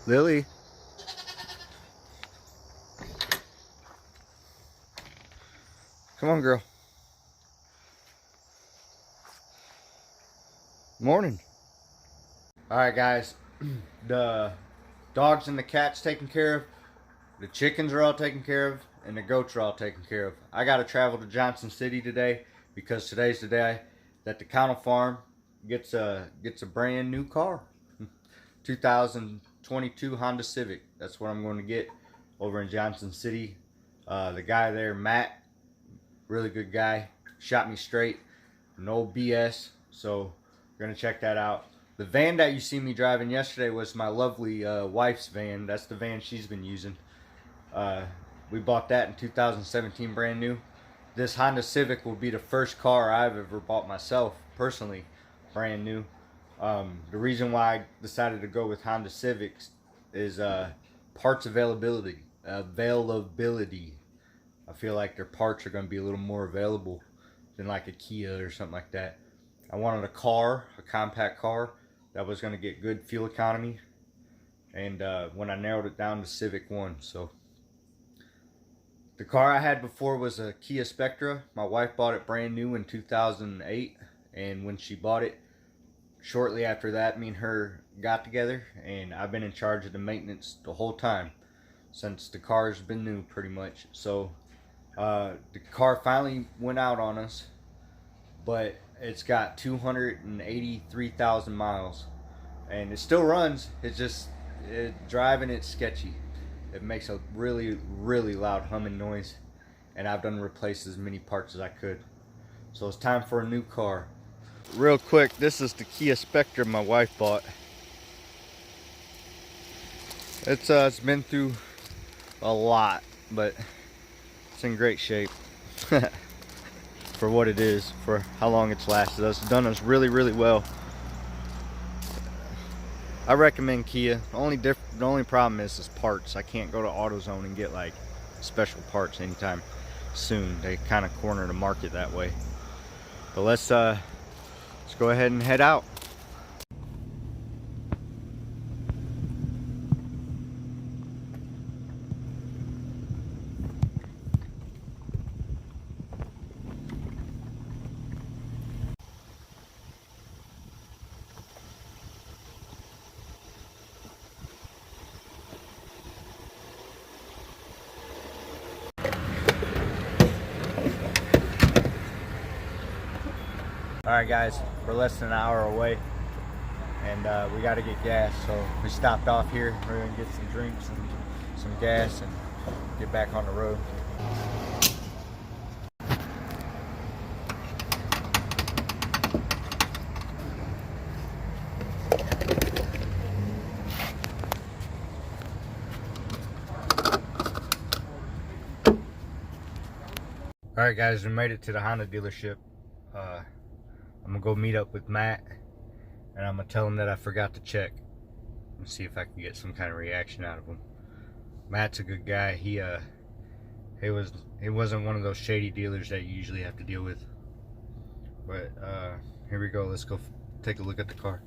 Lily. Come on, girl. Morning. Alright, guys. The dogs and the cats taken care of. The chickens are all taken care of. And the goats are all taken care of. I got to travel to Johnson City today because today's the day that the cattle farm gets a brand new car. 2022 Honda Civic. That's what I'm going to get over in Johnson City. The guy there, Matt, really good guy, shot me straight, no BS. So we're gonna check that out. The van that you see me driving yesterday was my lovely wife's van. That's the van she's been using. We bought that in 2017, brand new. This Honda Civic will be the first car I've ever bought myself, personally, brand new. The reason why I decided to go with Honda Civics is parts availability. I feel like their parts are going to be a little more available than like a Kia or something like that. I wanted a compact car that was going to get good fuel economy. And when I narrowed it down, the Civic won. So the car I had before was a Kia Spectra. My wife bought it brand new in 2008. And when she bought it, shortly after that, me and her got together. And I've been in charge of the maintenance the whole time since the car's been new, pretty much. So the car finally went out on us, but it's got 283,000 miles, and it still runs. It's just driving it's sketchy. It makes a really loud humming noise, and I've done replace as many parts as I could. So it's time for a new car. Real quick, this is the Kia Spectra my wife bought. It's been through a lot, but it's in great shape for what it is, for how long it's lasted us. It's done us really well. I recommend Kia. The only problem is parts. I can't go to AutoZone and get like special parts anytime soon. They kind of corner the market that way. But let's go ahead and head out. Alright guys, we're less than an hour away and we got to get gas, so we stopped off here. We're going to get some drinks and some gas and get back on the road. Alright guys, we made it to the Honda dealership. I'm gonna go meet up with Matt, and I'm gonna tell him that I forgot to check and see if I can get some kind of reaction out of him. Matt's a good guy. He wasn't one of those shady dealers that you usually have to deal with. But here we go. Let's go take a look at the car.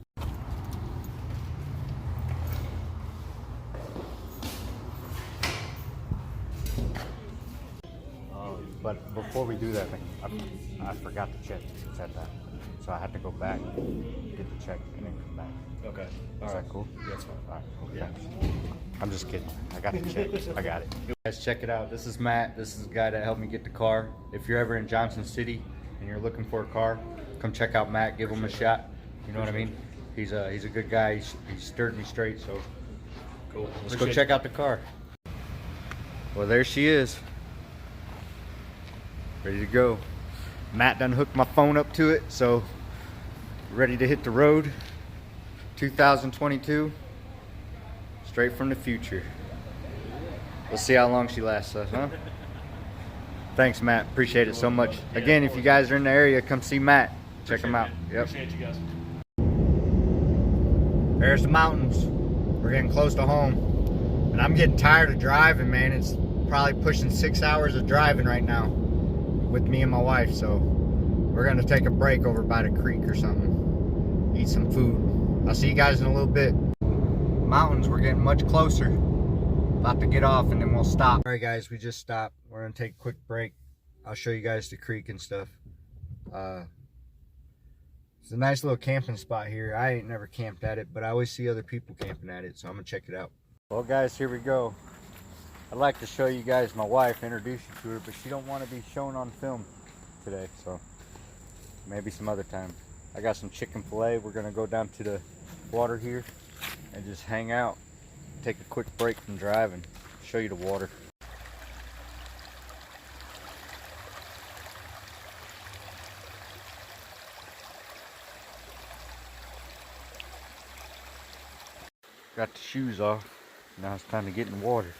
But before we do that, I forgot to check. It said that. So I had to go back, get the check, and then come back. Okay. Is that cool? Yeah, that's fine. All right, cool. Yeah. I'm just kidding. I got the check. I got it. Guys, check it out. This is Matt. This is the guy that helped me get the car. If you're ever in Johnson City and you're looking for a car, come check out Matt. Give him a shot. You know what I mean? He's a good guy. He stirred me straight. So Cool. let's go check out the car. Well, there she is. Ready to go. Matt done hooked my phone up to it, so ready to hit the road. 2022, straight from the future. Let's see how long she lasts us, huh? Thanks, Matt. Appreciate it so much. Again, if you guys are in the area, come see Matt. Check him out. Yep. Appreciate you guys. There's the mountains. We're getting close to home. And I'm getting tired of driving, man. It's probably pushing 6 hours of driving right now with me and my wife, so we're gonna take a break over by the creek or something. Eat some food. I'll see you guys in a little bit. mountains. We're getting much closer. About to get off and then we'll stop. All right guys, we just stopped. We're gonna take a quick break. I'll show you guys the creek and stuff. It's a nice little camping spot here. I ain't never camped at it, but I always see other people camping at it, so I'm gonna check it out. Well guys, here we go. I'd like to show you guys my wife, introduce you to her, but she don't want to be shown on film today, so maybe some other time. I got some chicken fillet. We're gonna go down to the water here and just hang out. Take a quick break from driving. Show you the water. Got the shoes off. Now it's time to get in the water.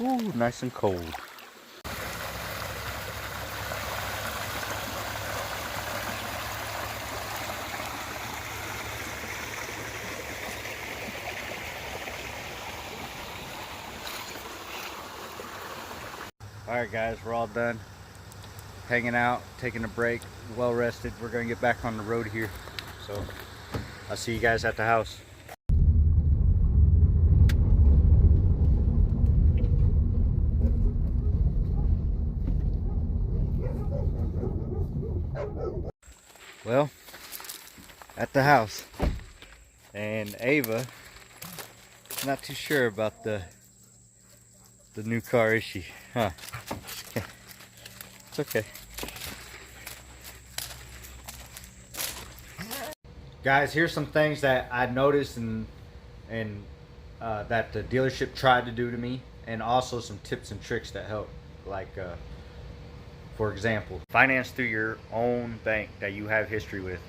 Ooh, nice and cold. Alright guys, we're all done. Hanging out, taking a break, well rested. We're gonna get back on the road here. So I'll see you guys at the house. Well, at the house. And Ava, not too sure about the new car, is she? Huh. It's okay. Guys, here's some things that I noticed and that the dealership tried to do to me, and also some tips and tricks that help. Like, for example, finance through your own bank that you have history with.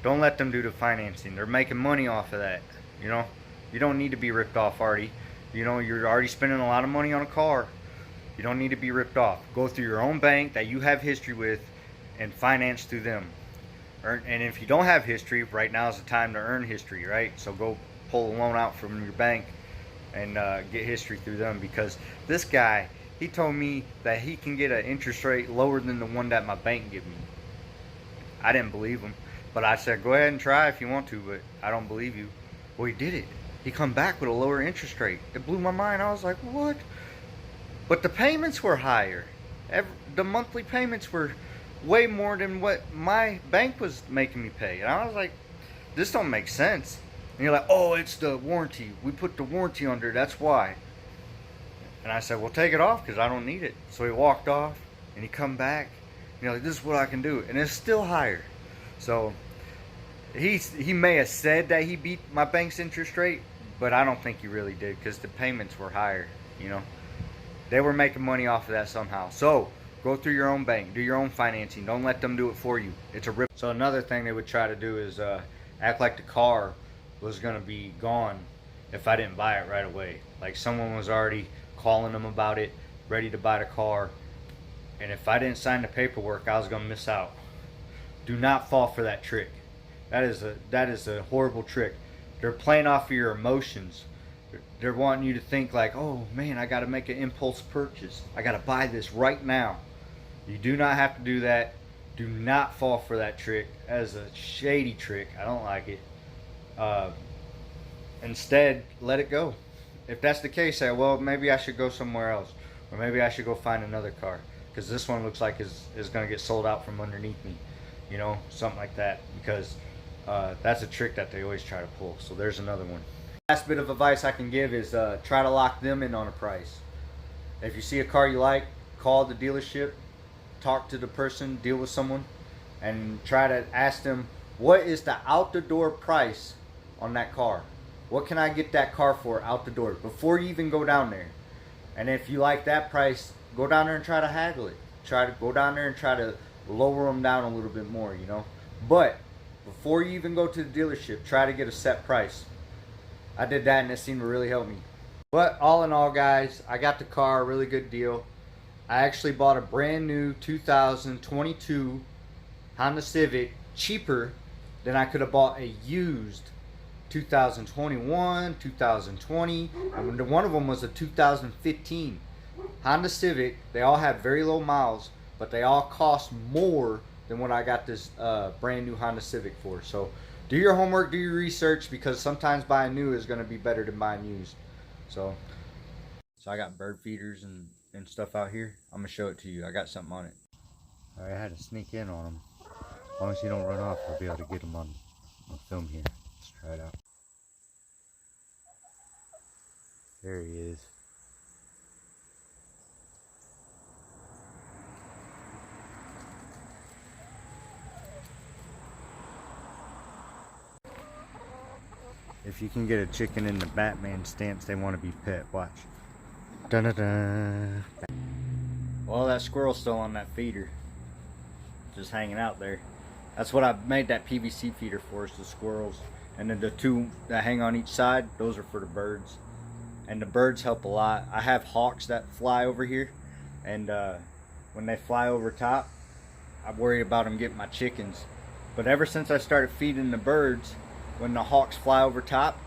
Don't let them do the financing. They're making money off of that. You know, you don't need to be ripped off already. You know, you're already spending a lot of money on a car. You don't need to be ripped off. Go through your own bank that you have history with and finance through them. And if you don't have history, right now is the time to earn history, right? So go pull a loan out from your bank and get history through them, because this guy, he told me that he can get an interest rate lower than the one that my bank give me. I didn't believe him, but I said, go ahead and try if you want to, but I don't believe you. Well, he did it. He come back with a lower interest rate. It blew my mind. I was like, what? But the payments were higher. The monthly payments were way more than what my bank was making me pay. And I was like, this don't make sense. And you're like, oh, it's the warranty. We put the warranty under, that's why. And I said, well, take it off because I don't need it. So he walked off and he come back. And you're like, this is what I can do. And it's still higher. So he may have said that he beat my bank's interest rate, but I don't think he really did, because the payments were higher. You know, they were making money off of that somehow. So go through your own bank, do your own financing. Don't let them do it for you. It's a rip. So another thing they would try to do is act like the car was gonna be gone if I didn't buy it right away. Like someone was already calling them about it, ready to buy the car, and if I didn't sign the paperwork, I was gonna miss out. Do not fall for that trick. That is a horrible trick. They're playing off of your emotions. They're wanting you to think like, oh man, I gotta make an impulse purchase. I gotta buy this right now. You do not have to do that. Do not fall for that trick. That is a shady trick. I don't like it. Instead, let it go. If that's the case, say, well, maybe I should go somewhere else. Or maybe I should go find another car, because this one looks like is gonna get sold out from underneath me. You know, something like that. Because that's a trick that they always try to pull. So there's another one. Last bit of advice I can give is try to lock them in on a price. If you see a car you like, call the dealership, talk to the person, deal with someone, and try to ask them, what is the out the door price on that car? What can I get that car for out the door before you even go down there? And if you like that price, go down there and try to haggle it. Try to go down there and try to lower them down a little bit more, you know. But before you even go to the dealership, try to get a set price. I did that and it seemed to really help me. But all in all, guys, I got the car, a really good deal. I actually bought a brand new 2022 Honda Civic cheaper than I could have bought a used 2021, 2020, and one of them was a 2015 Honda Civic. They all have very low miles, but they all cost more than what I got this brand new Honda Civic for. So Do your homework, do your research, because sometimes buying new is going to be better than buying used. So I got bird feeders and stuff out here. I'm going to show it to you. I got something on it. All right, I had to sneak in on them. As long as you don't run off, I'll be able to get them on film here. Let's try it out. There he is. If you can get a chicken in the Batman stance, they want to be pet. Watch. Dun dun dun. Well, that squirrel's still on that feeder, just hanging out there. That's what I made that PVC feeder for, is the squirrels. And then the two that hang on each side, those are for the birds. And the birds help a lot. I have hawks that fly over here, and when they fly over top, I worry about them getting my chickens. But ever since I started feeding the birds, when the hawks fly over top,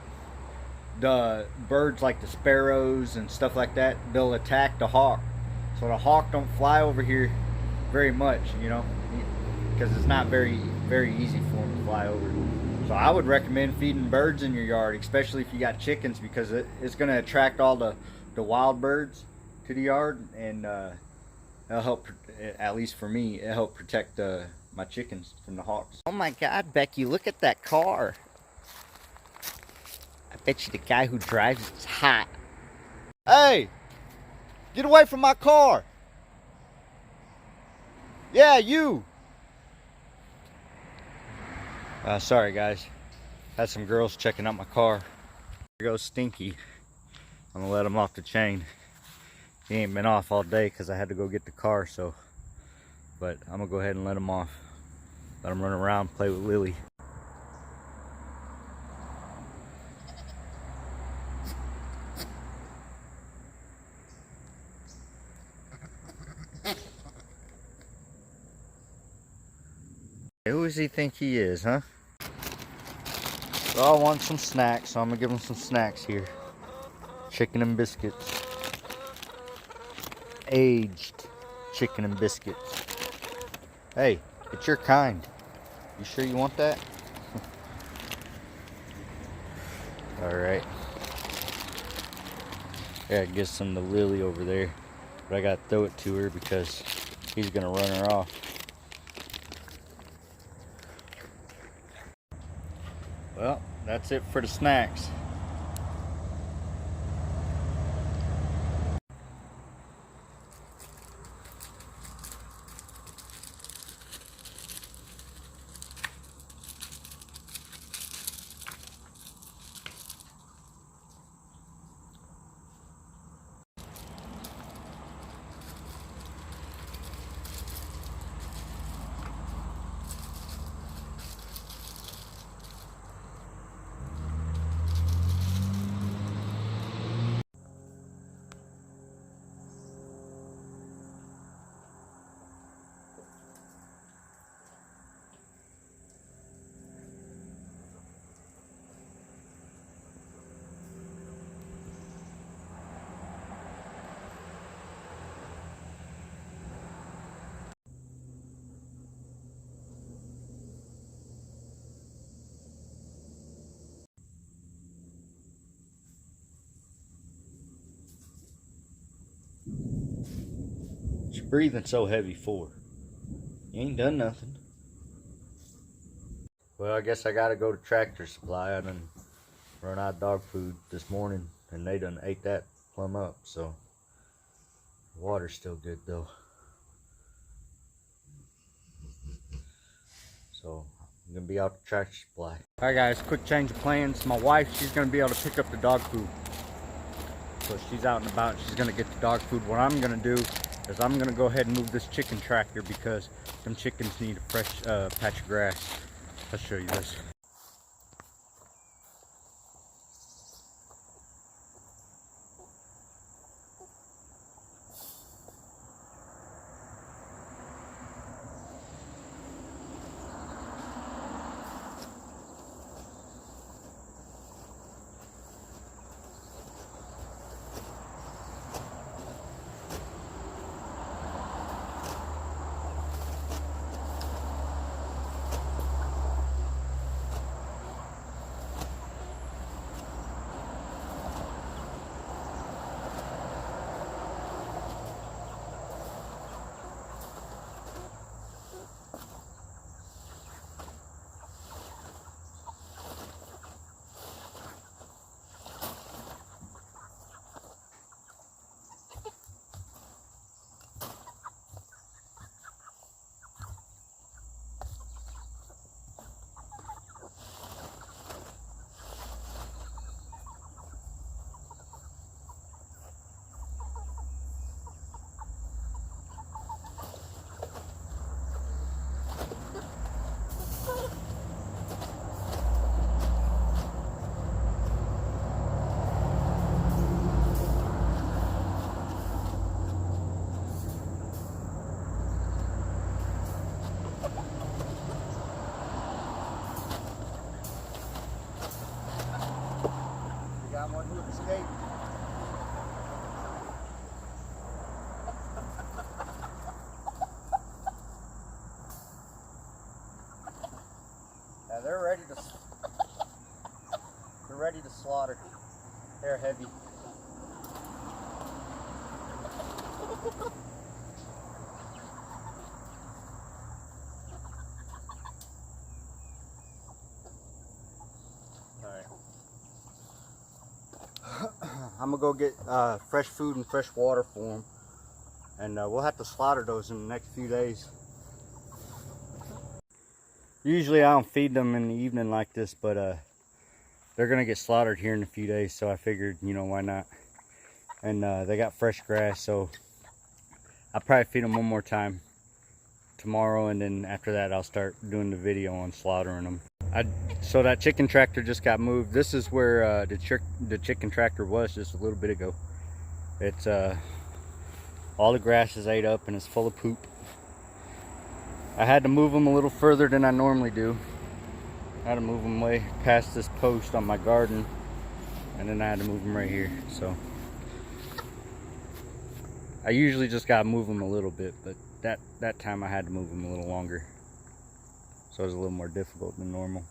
the birds like the sparrows and stuff like that, they'll attack the hawk. So the hawk don't fly over here very much, you know, because it's not very easy for them to fly over. So I would recommend feeding birds in your yard, especially if you got chickens, because it's going to attract all the wild birds to the yard, and that'll help, at least for me, it'll help protect my chickens from the hawks. Oh my God, Becky, look at that car. I bet you the guy who drives it's hot. Hey, get away from my car. Yeah, you. Sorry guys, had some girls checking out my car. Here goes Stinky. I'm gonna let him off the chain. He ain't been off all day because I had to go get the car, so, but I'm gonna go ahead and let him off. Let him run around, play with Lily. Who does he think he is, huh? Well, I want some snacks, so I'm gonna give him some snacks here. Chicken and biscuits. Aged chicken and biscuits. Hey, it's your kind. You sure you want that? Alright. Yeah, get some to Lily over there. But I gotta throw it to her because he's gonna run her off. Well, that's it for the snacks. What you breathing so heavy for? You ain't done nothing. Well, I guess I gotta go to Tractor Supply. I done run out of dog food this morning, and they done ate that plumb up, so the water's still good though. So I'm gonna be out to Tractor Supply. Alright guys, quick change of plans. My wife, she's gonna be able to pick up the dog food. So she's out and about, she's gonna get the dog food. What I'm gonna do is I'm gonna go ahead and move this chicken tractor because them chickens need a fresh patch of grass. I'll show you this. to escape. Now they're ready to slaughter. They're heavy. I'm gonna go get fresh food and fresh water for them, and we'll have to slaughter those in the next few days. Usually I don't feed them in the evening like this, but they're gonna get slaughtered here in a few days, so I figured, you know, why not. And they got fresh grass, so I'll probably feed them one more time tomorrow, and then after that I'll start doing the video on slaughtering them. So that chicken tractor just got moved. This is where the chicken tractor was just a little bit ago. It's all the grass is ate up and it's full of poop. I had to move them a little further than I normally do. I had to move them way past this post on my garden, and then I had to move them right here. So I usually just gotta move them a little bit, but that time I had to move them a little longer. So it was a little more difficult than normal.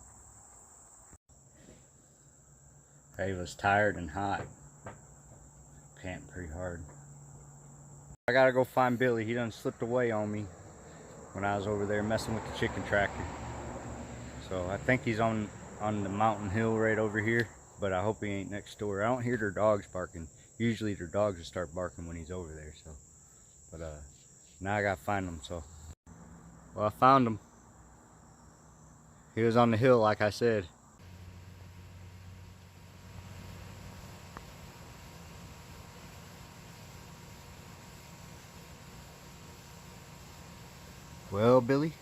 I was tired and hot. Panting pretty hard. I gotta go find Billy. He done slipped away on me when I was over there messing with the chicken tractor. So I think he's on the mountain hill right over here, but I hope he ain't next door. I don't hear their dogs barking. Usually their dogs will start barking when he's over there. So, but now I gotta find him. So, well, I found him. He was on the hill, like I said. Well, Billy,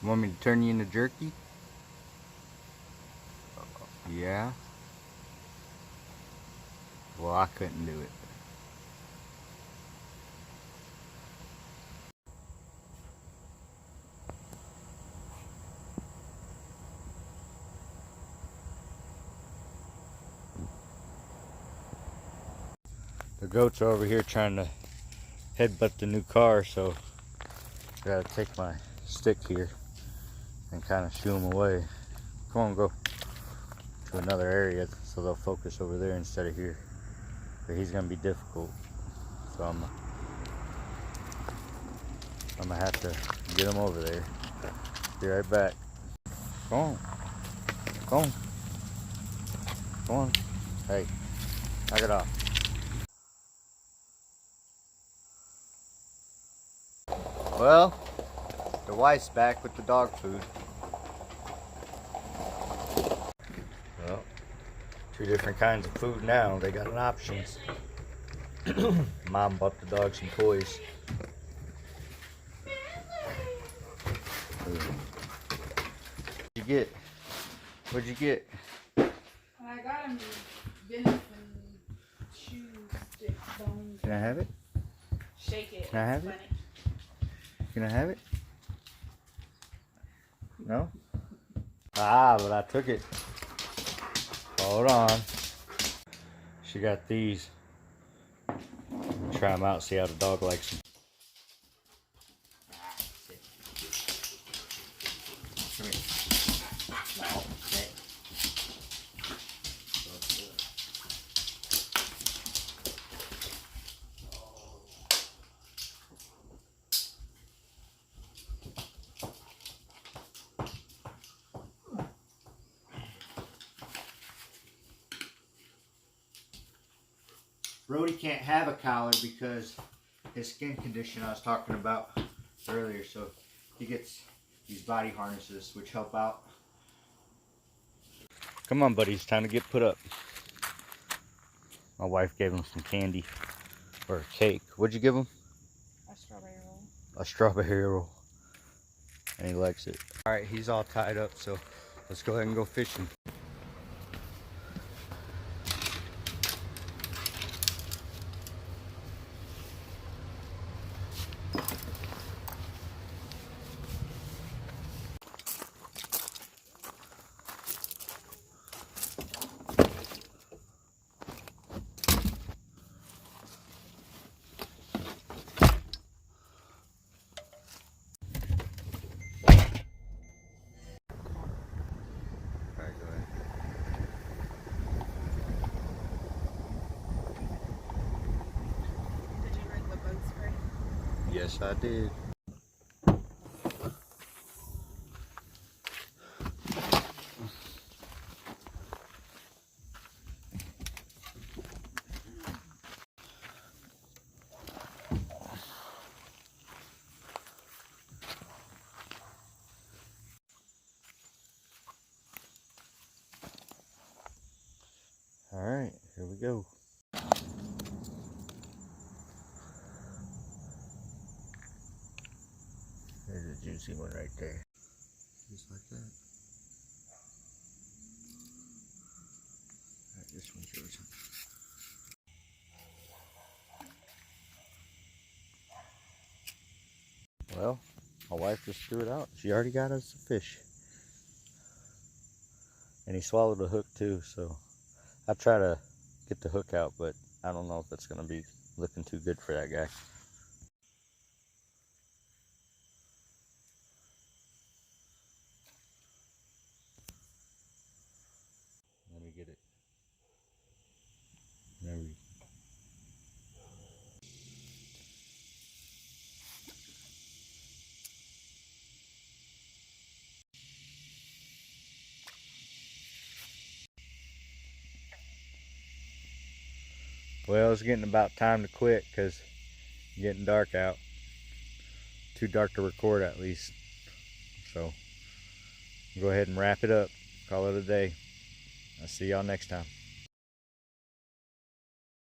you want me to turn you into jerky? Yeah? Well, I couldn't do it. The goats are over here trying to headbutt the new car, so I gotta take my stick here and kind of shoo them away. Come on, go to another area so they'll focus over there instead of here. But he's gonna be difficult, so I'm gonna have to get him over there. Be right back. Come on, come on, come on. Hey, knock it off. Well, the wife's back with the dog food. Well, two different kinds of food now. They got an options. Mom bought the dog some toys. What'd you get? What'd you get? I got him Venice and shoe stick bones. Can I have it? Shake it. Can I have it? Can I have it? No? Ah, but I took it. Hold on. She got these. Try them out, see how the dog likes them. Come here. No, sit. Brody can't have a collar because his skin condition I was talking about earlier, so he gets these body harnesses which help out. Come on, buddy, it's time to get put up. My wife gave him some candy or a cake. What'd you give him? A strawberry roll. A strawberry roll. And he likes it. All right, he's all tied up, so let's go ahead and go fishing. Yes, I did. All right, here we go. There's a juicy one right there. Just like that. All right, this one's yours. Well, my wife just threw it out. She already got us a fish. And he swallowed a hook too, so I try to get the hook out, but I don't know if it's gonna be looking too good for that guy. Let me get it. There we go. Well, it's getting about time to quit because it's getting dark out. Too dark to record at least. So go ahead and wrap it up. Call it a day. I'll see y'all next time.